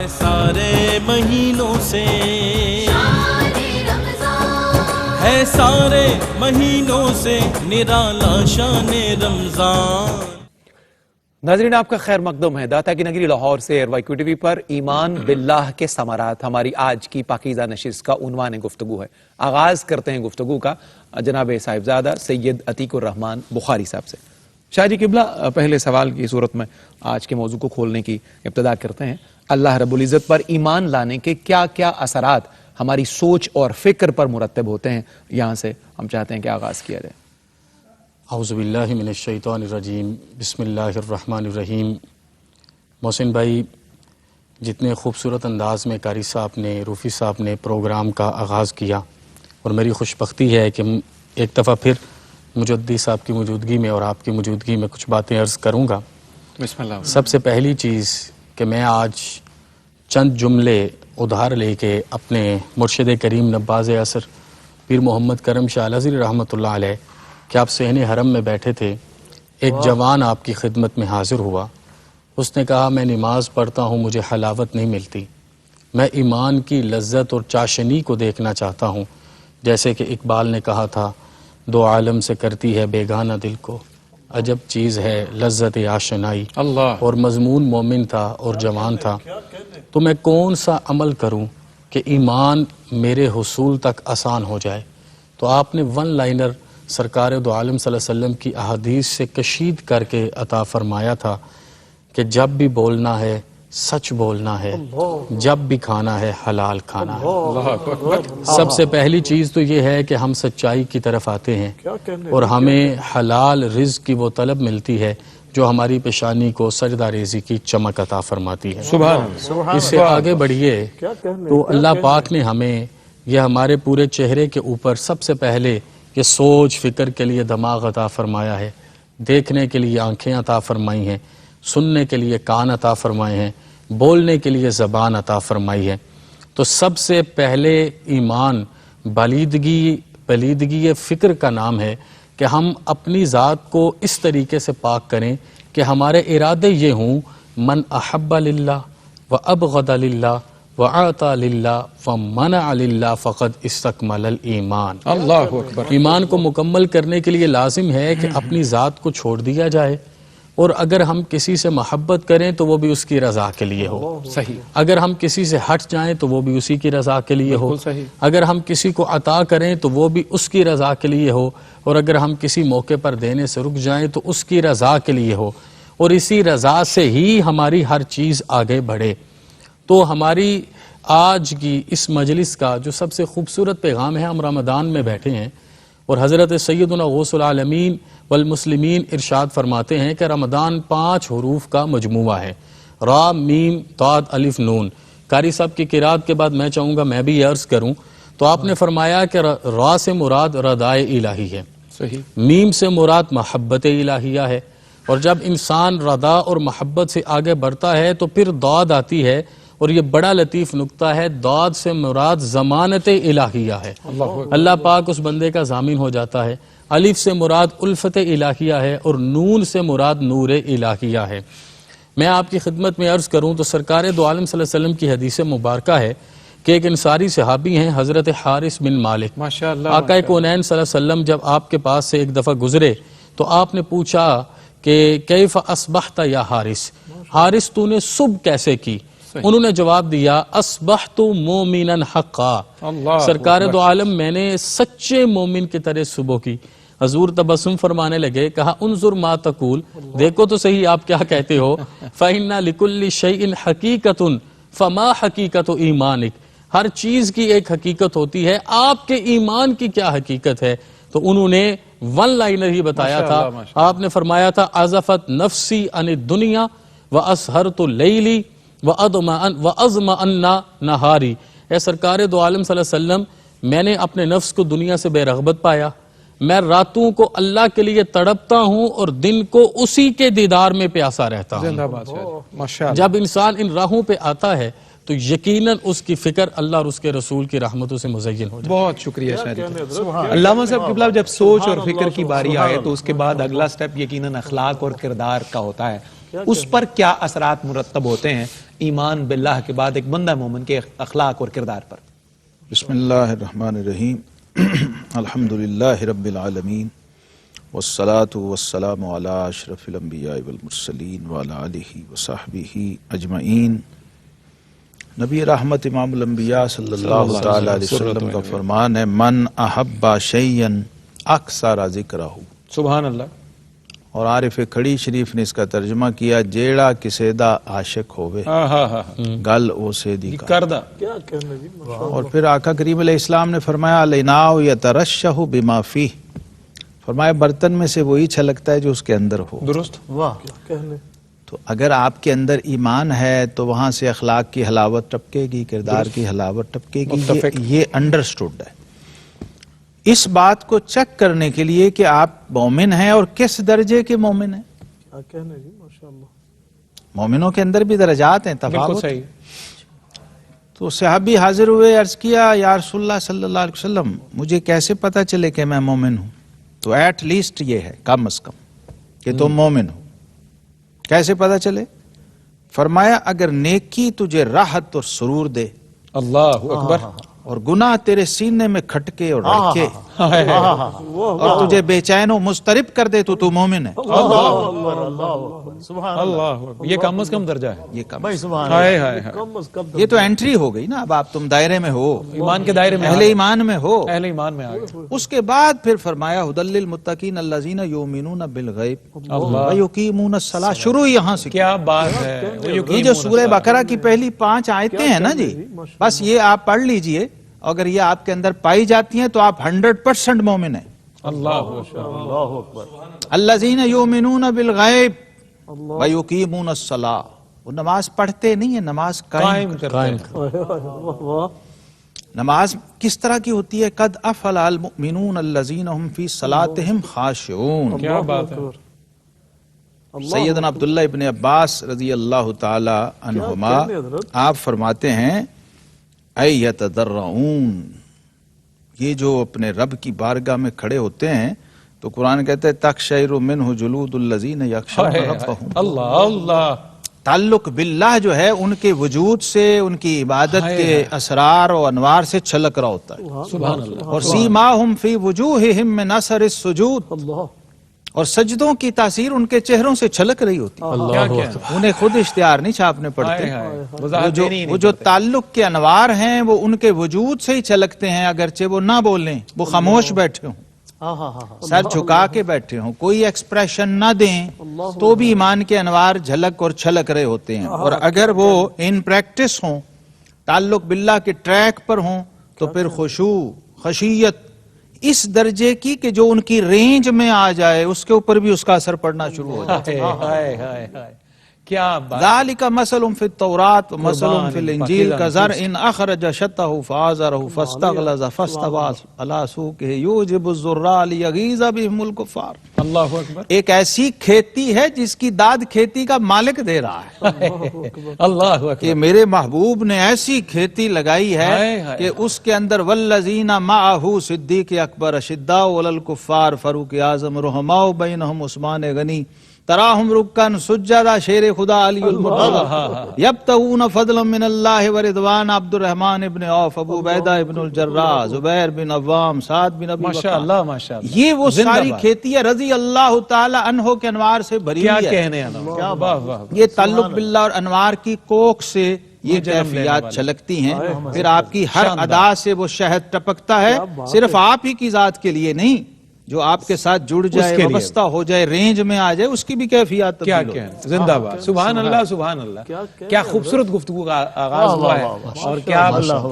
سارے مہینوں سے ہے سارے مہینوں سے نرالا شان رمضان۔ ناظرین آپ کا خیر مقدم ہے۔ داتا کی نگری لاہور سے ایئر وائیکو ٹی وی پر ایمان باللہ کے ثمرات ہماری آج کی پاکیزہ نشست کا عنوان گفتگو ہے۔ آغاز کرتے ہیں گفتگو کا جناب صاحبزادہ سید عتیق الرحمن بخاری صاحب سے۔ شاہ جی قبلہ پہلے سوال کی صورت میں آج کے موضوع کو کھولنے کی ابتدا کرتے ہیں۔ اللہ رب العزت پر ایمان لانے کے کیا کیا اثرات ہماری سوچ اور فکر پر مرتب ہوتے ہیں، یہاں سے ہم چاہتے ہیں کہ آغاز کیا جائے۔ اعوذ باللہ من الشیطان الرجیم، بسم اللہ الرحمن الرحیم۔ محسن بھائی، جتنے خوبصورت انداز میں قاری صاحب نے، روفی صاحب نے پروگرام کا آغاز کیا، اور میری خوش بختی ہے کہ ایک دفعہ پھر مجدی صاحب کی موجودگی میں اور آپ کی موجودگی میں کچھ باتیں عرض کروں گا۔ بسم اللہ۔ سب سے پہلی چیز کہ میں آج چند جملے ادھار لے کے اپنے مرشد کریم نباز اثر پیر محمد کرم شاہ الازہری رحمۃ اللہ علیہ کہ آپ صحن حرم میں بیٹھے تھے، ایک جوان آپ کی خدمت میں حاضر ہوا۔ اس نے کہا میں نماز پڑھتا ہوں، مجھے حلاوت نہیں ملتی، میں ایمان کی لذت اور چاشنی کو دیکھنا چاہتا ہوں، جیسے کہ اقبال نے کہا تھا دو عالم سے کرتی ہے بیگانہ دل کو، عجب چیز ہے لذت آشنائی۔ اللہ۔ اور مضمون مومن تھا اور جوان تھا۔ تو میں کون سا عمل کروں کہ ایمان میرے حصول تک آسان ہو جائے؟ تو آپ نے ون لائنر سرکار دو عالم صلی اللہ علیہ وسلم کی احادیث سے کشید کر کے عطا فرمایا تھا کہ جب بھی بولنا ہے سچ بولنا ہے، جب بھی کھانا ہے حلال کھانا ہے۔ سب سے پہلی چیز تو یہ ہے کہ ہم سچائی کی طرف آتے ہیں اور ہمیں حلال رزق کی وہ طلب ملتی ہے جو ہماری پیشانی کو سجدہ ریزی کی چمک عطا فرماتی ہے۔ اس سے آگے بڑھیے تو اللہ پاک نے ہمیں یہ ہمارے پورے چہرے کے اوپر سب سے پہلے یہ سوچ فکر کے لیے دماغ عطا فرمایا ہے، دیکھنے کے لیے آنکھیں عطا فرمائی ہیں، سننے کے لیے کان عطا فرمائے ہیں، بولنے کے لیے زبان عطا فرمائی ہے۔ تو سب سے پہلے ایمان بلیدگی فکر کا نام ہے کہ ہم اپنی ذات کو اس طریقے سے پاک کریں کہ ہمارے ارادے یہ ہوں من احب للہ و ابغض للہ وَعَطَى لِلَّهِ وَمَنَعَ لِلَّهِ فَقَدْ اسْتَكْمَلَ الْإِيمَانِ۔ اللہ اکبر۔ ایمان کو مکمل کرنے کے لیے لازم ہے کہ اپنی ذات کو چھوڑ دیا جائے، اور اگر ہم کسی سے محبت کریں تو وہ بھی اس کی رضا کے لیے ہو، صحیح۔ اگر ہم کسی سے ہٹ جائیں تو وہ بھی اسی کی رضا کے لیے ہو، اگر ہم کسی کو عطا کریں تو وہ بھی اس کی رضا کے لیے ہو، اور اگر ہم کسی موقع پر دینے سے رک جائیں تو اس کی رضا کے لیے ہو، اور اسی رضا سے ہی ہماری ہر چیز آگے بڑھے۔ تو ہماری آج کی اس مجلس کا جو سب سے خوبصورت پیغام ہے، ہم رمضان میں بیٹھے ہیں اور حضرت سیدنا غوث العالمین والمسلمین ارشاد فرماتے ہیں کہ رمضان 5 حروف کا مجموعہ ہے، را میم طاد الف نون۔ قاری صاحب کی قرات کے بعد میں چاہوں گا میں بھی یہ عرض کروں، تو آپ نے فرمایا کہ را سے مراد ردائے الہی ہے، صحیح۔ میم سے مراد محبت الہیہ ہے، اور جب انسان رضا اور محبت سے آگے بڑھتا ہے تو پھر داد آتی ہے، اور یہ بڑا لطیف نکتہ ہے، داد سے مراد ضمانت الہیہ ہے، اللہ پاک اس بندے کا ضامن ہو جاتا ہے۔ الف سے مراد الفت الہیہ ہے، اور نون سے مراد نور الہیہ ہے۔ میں آپ کی خدمت میں عرض کروں تو سرکار دو عالم صلی اللہ علیہ وسلم کی حدیث مبارکہ ہے کہ ایک انصاری صحابی ہیں حضرت حارث بن مالک، ماشاءاللہ۔ آقا کونین صلی اللہ علیہ وسلم جب آپ کے پاس سے ایک دفعہ گزرے تو آپ نے پوچھا کہ کیف اصبحت یا حارث، حارث تو نے صبح کیسے کی؟ انہوں نے جواب دیا اصبحت مومنا حقا، سرکار دو عالم میں نے سچے مومن کی طرح صبح کی۔ حضور تبسم فرمانے لگے، کہا انظر ما تقول، دیکھو تو صحیح آپ کیا کہتے ہو، فَإِنَّ لِكُلِّ شَيْءٍ حَقِيقَةٌ فَمَا حَقِيقَةُ إِيمَانِكَ، ہر چیز کی ایک حقیقت ہوتی ہے، آپ کے ایمان کی کیا حقیقت ہے؟ تو انہوں نے ون لائنر ہی بتایا تھا، آپ نے فرمایا تھا عزفت نفسی عن الدنیا واسہرت لیلی وَأَظْمَأَنَّ نَهَارِ، اے سرکار دو عالم صلی اللہ علیہ وسلم، میں نے اپنے نفس کو دنیا سے بے رغبت پایا، میں راتوں کو اللہ کے لیے تڑپتا ہوں اور دن کو اسی کے دیدار میں پیاسا رہتا ہوں۔ جب انسان ان راہوں پہ آتا ہے تو یقیناً اس کی فکر اللہ اور اس کے رسول کی رحمتوں سے مزین ہو جائے۔ بہت شکریہ شاہ جی۔ علامہ صاحب قبلہ جب سوچ اور فکر کی باری آئے تو اس کے بعد اگلا سٹیپ یقیناً اخلاق اور کردار کا ہوتا ہے، اس پر کیا اثرات مرتب ہوتے ہیں ایمان باللہ کے بعد ایک بندہ مومن کے اخلاق اور کردار پر. بسم اللہ الرحمن الرحیم. الحمدللہ رب العالمین والصلاة والسلام علی اشرف الانبیاء والمرسلین وعلی آلہ وصحبہ اجمعین. نبی رحمت امام الانبیاء صلی اللہ تعالی علیہ وسلم کا فرمان ہے من احب شیئا اکثر ذکرہ. سبحان اللہ. اور عارف کھڑی شریف نے اس کا ترجمہ کیا جیڑا کسے دا عاشق ہوئے گل اسے دی کردہ. اور پھر آقا کریم علیہ السلام نے فرمایا الاناء یترشح بما فیہ. فرمایا برتن میں سے وہی چھلکتا ہے جو اس کے اندر ہو. درست. تو اگر آپ کے اندر ایمان ہے تو وہاں سے اخلاق کی حلاوت ٹپکے گی, کردار کی حلاوت ٹپکے گی. یہ انڈرسٹوڈ ہے. اس بات کو چیک کرنے کے لیے کہ آپ مومن ہیں اور کس درجے کے مومن ہیں. مومنوں کے اندر بھی درجات ہیں, تفاوت. تو صحابی حاضر ہوئے, عرض کیا یا رسول اللہ صلی اللہ علیہ وسلم مجھے کیسے پتا چلے کہ میں مومن ہوں؟ تو ایٹ لیسٹ یہ ہے کم از کم کہ تم مومن ہو. کیسے پتا چلے؟ فرمایا اگر نیکی تجھے راحت اور سرور دے, اللہ اکبر, اور گناہ تیرے سینے میں کھٹکے اور رڑکے اور تجھے بے چین و مضطرب کر دے تو مومن ہے. اللہ, یہ کم از کم درجہ ہے. یہ کم یہ یہ تو انٹری ہو گئی نا. اب آپ تم دائرے میں ہو, ایمان کے دائرے میں, اہل ایمان میں ہو. اہل ایمان میں آ گئے. اس کے بعد پھر فرمایا ھدی للمتقین الذین یؤمنون بالغیب ویقیمون الصلاۃ. شروع یہاں سے. کیا بات ہے. یہ جو سورہ بقرہ کی پہلی 5 آیتیں ہیں نا جی, بس یہ آپ پڑھ لیجئے. اگر یہ آپ کے اندر پائی جاتی ہیں تو آپ 100% مومن ہیں. اللہ اکبر. الذین یؤمنون بالغیب ویقیمون الصلاۃ. وہ نماز پڑھتے نہیں ہیں, نماز قائم کرتے ہیں. نماز کس طرح کی ہوتی ہے؟ قد افلح المؤمنون الذین هم فی صلاتهم خاشعون. کیا بات ہے. سیدنا عبداللہ ابن عباس رضی اللہ تعالی عنہما آپ فرماتے ہیں اے یتضرعون, یہ جو اپنے رب کی بارگاہ میں کھڑے ہوتے ہیں تو قرآن کہتے ہیں تقشعر منہ جلود الذین یخشون ربہم. اللہ اللہ. تعلق باللہ جو ہے ان کے وجود سے, ان کی عبادت کے اسرار و انوار سے چھلک رہا ہوتا ہے. سبحان اللہ. اور سیماہم فی وجوہہم من اثر السجود, اور سجدوں کی تاثیر ان کے چہروں سے چھلک رہی ہوتی ہے. انہیں خود اشتہار نہیں چھاپنے پڑتے. وہ جو تعلق کے انوار ہیں وہ ان کے وجود سے ہی چھلکتے ہیں, اگرچہ وہ نہ بولیں, وہ خاموش بیٹھے ہوں, سر جھکا کے بیٹھے ہوں, کوئی ایکسپریشن نہ دیں, تو بھی ایمان کے انوار جھلک اور چھلک رہے ہوتے ہیں. اور اگر وہ ان پریکٹس ہوں, تعلق باللہ کے ٹریک پر ہوں, تو پھر خشوع, خشیت اس درجے کی کہ جو ان کی رینج میں آ جائے اس کے اوپر بھی اس کا اثر پڑنا شروع ہو جائے. کیا بات. ذالک مثل فی التوراۃ ومثل فی الانجیل کزرع اخرج شطہ فآزرہ فاستغلظ فاستوى علی سوقہ یعجب الزراء لیغیظ بہم الکفار. اللہ اکبر. ایک ایسی کھیتی ہے جس کی داد کھیتی کا مالک دے رہا ہے. اللہ اکبر. کہ میرے محبوب نے ایسی کھیتی لگائی ہے کہ اس کے اندر والذین معہ صدیق اکبر اشداء علی الکفار فاروق اعظم رحماء بینہم عثمان غنی تراہم رکن سجدہ شیر خدا علی المرتضی یبتغون فضلا من اللہ ورضوان عبد الرحمن ابن عوف ابو عبیدہ ابن الجراح زبیر بن عوام سعد بن ابی وقاص. ماشاءاللہ ماشاءاللہ. یہ وہ ساری کھیتی ہے رضی اللہ تعالی عنہ کے انوار سے بھری کیا ہوئی ہے. کہنے ہیں. کیا بات. یہ تعلق باللہ اور انوار کی کوکھ سے یہ کیفیات چھلکتی ہیں. پھر آپ کی ہر ادا سے وہ شہد ٹپکتا ہے, صرف آپ ہی کی ذات کے لیے نہیں, جو آپ کے ساتھ جڑ جائے, وابستہ ہو جائے, رینج میں آ جائے, اس کی بھی کیفیات کیا کہنے. زندہ باد. سبحان اللہ سبحان اللہ. کیا خوبصورت گفتگو کا آغاز ہوا ہے, اور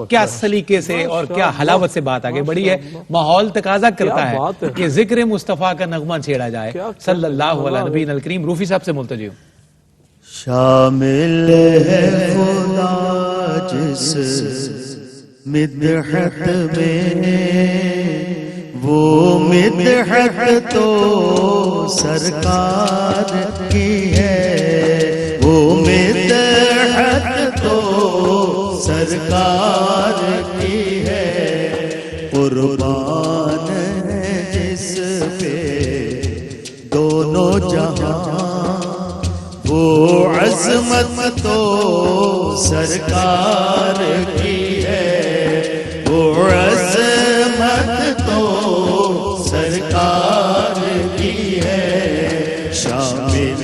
کیا سلیقے سے اور کیا حلاوت سے بات آگے بڑھی ہے. ماحول تقاضا کرتا ہے کہ ذکر مصطفیٰ کا نغمہ چھیڑا جائے صلی اللہ علیہ نبی الکریم. روفی صاحب سے ملتجی ہوں. شامل ہے خدا جس مدحت میں, وہ مدحت تو سرکار کی ہے, وہ مدحت تو سرکار کی ہے. قربان ہے جس پہ دونوں جہاں, وہ عظمت تو سرکار کی ہے، وہ عظمت تو سرکار کی ہے، شامل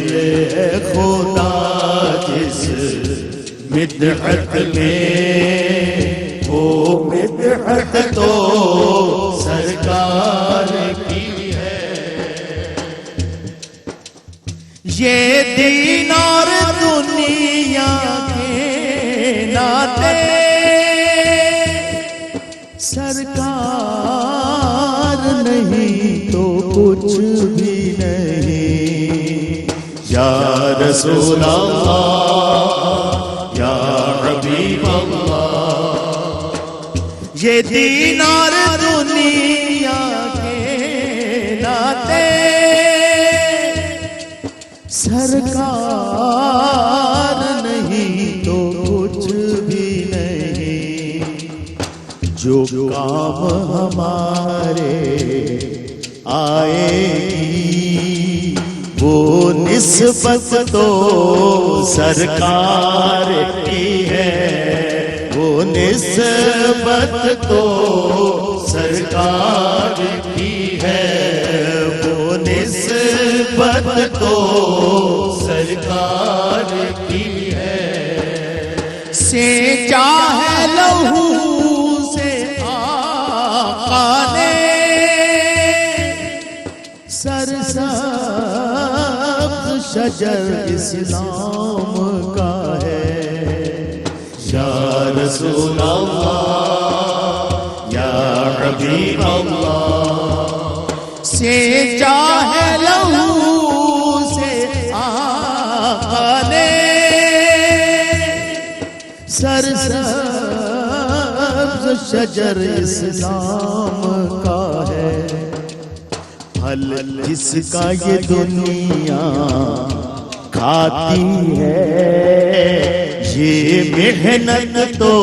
ہے خدا جس مدحت میں، وہ مدحت تو سرکار کی ہے۔ یہ دین اور دنیا کے ناطے سرکار نہیں تو کچھ بھی نہیں، یا رسول اللہ یا حبیب اللہ، یہ دین اور دنیا کے ناطے سرکار نہیں تو کچھ بھی نہیں، جو کام ہمارے آئے گی وہ نسبت تو سرکار کی ہے، وہ نسبت تو سرکار کی ہے، وہ نسبت تو سرکار کی ہے۔ سینچا ہے لہو سے آقا نے سرسبز شجر اسلام کا ہے، یا رسول اللہ یا حبیب اللہ، سینچا ہے لہو سے آقا نے سرسبز شجر اسلام کا ہے، پھل جس کا یہ دنیا کھاتی ہے، یہ محنت تو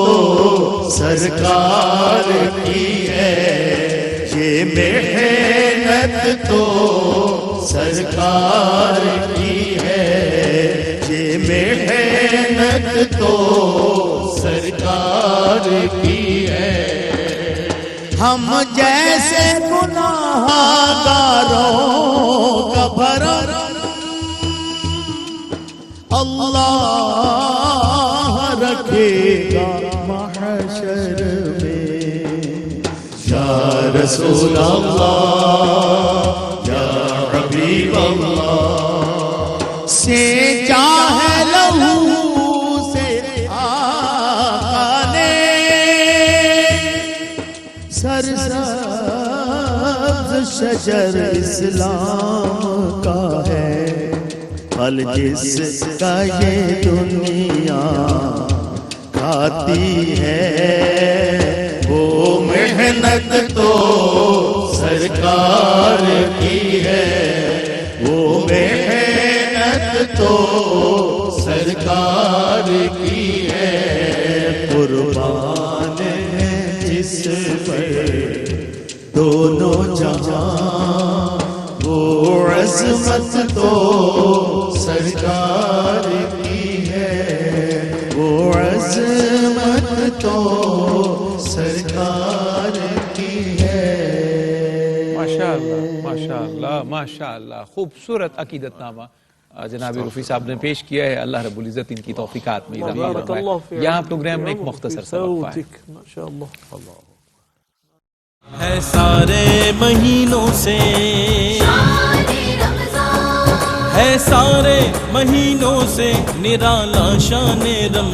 سرکار کی ہے، یہ محنت تو سرکار کی ہے، یہ محنت تو سرکار کی ہے۔ ہم جیسے گناہگاروں کا بھرم اللہ رکھے گا محشر میں، یا رسول اللہ یا حبیب اللہ، سینچا ہے لہو سے آقا نے سرسبز شجر اسلام کا ہے، پھل جس کا یہ دنیا کھاتی ہے، وہ محنت تو سرکار کی ہے، وہ محنت تو سرکار کی ہے، قربان ہے جس پر دونوں جہاں، وہ عظمت تو سرکار کی ہے، وہ عظمت تو سرکار کی ہے۔ ماشاءاللہ ماشاءاللہ ماشاءاللہ، خوبصورت عقیدت نامہ جناب رفیع صاحب نے پیش کیا ہے، اللہ رب العزت ان کی توفیقات میں اضافہ فرمائے۔ یہاں پروگرام میں ایک مختصر سا وقفہ ہے۔ ہے سارے مہینوں سے، ہے سارے مہینوں سے نرالا شان رمضان۔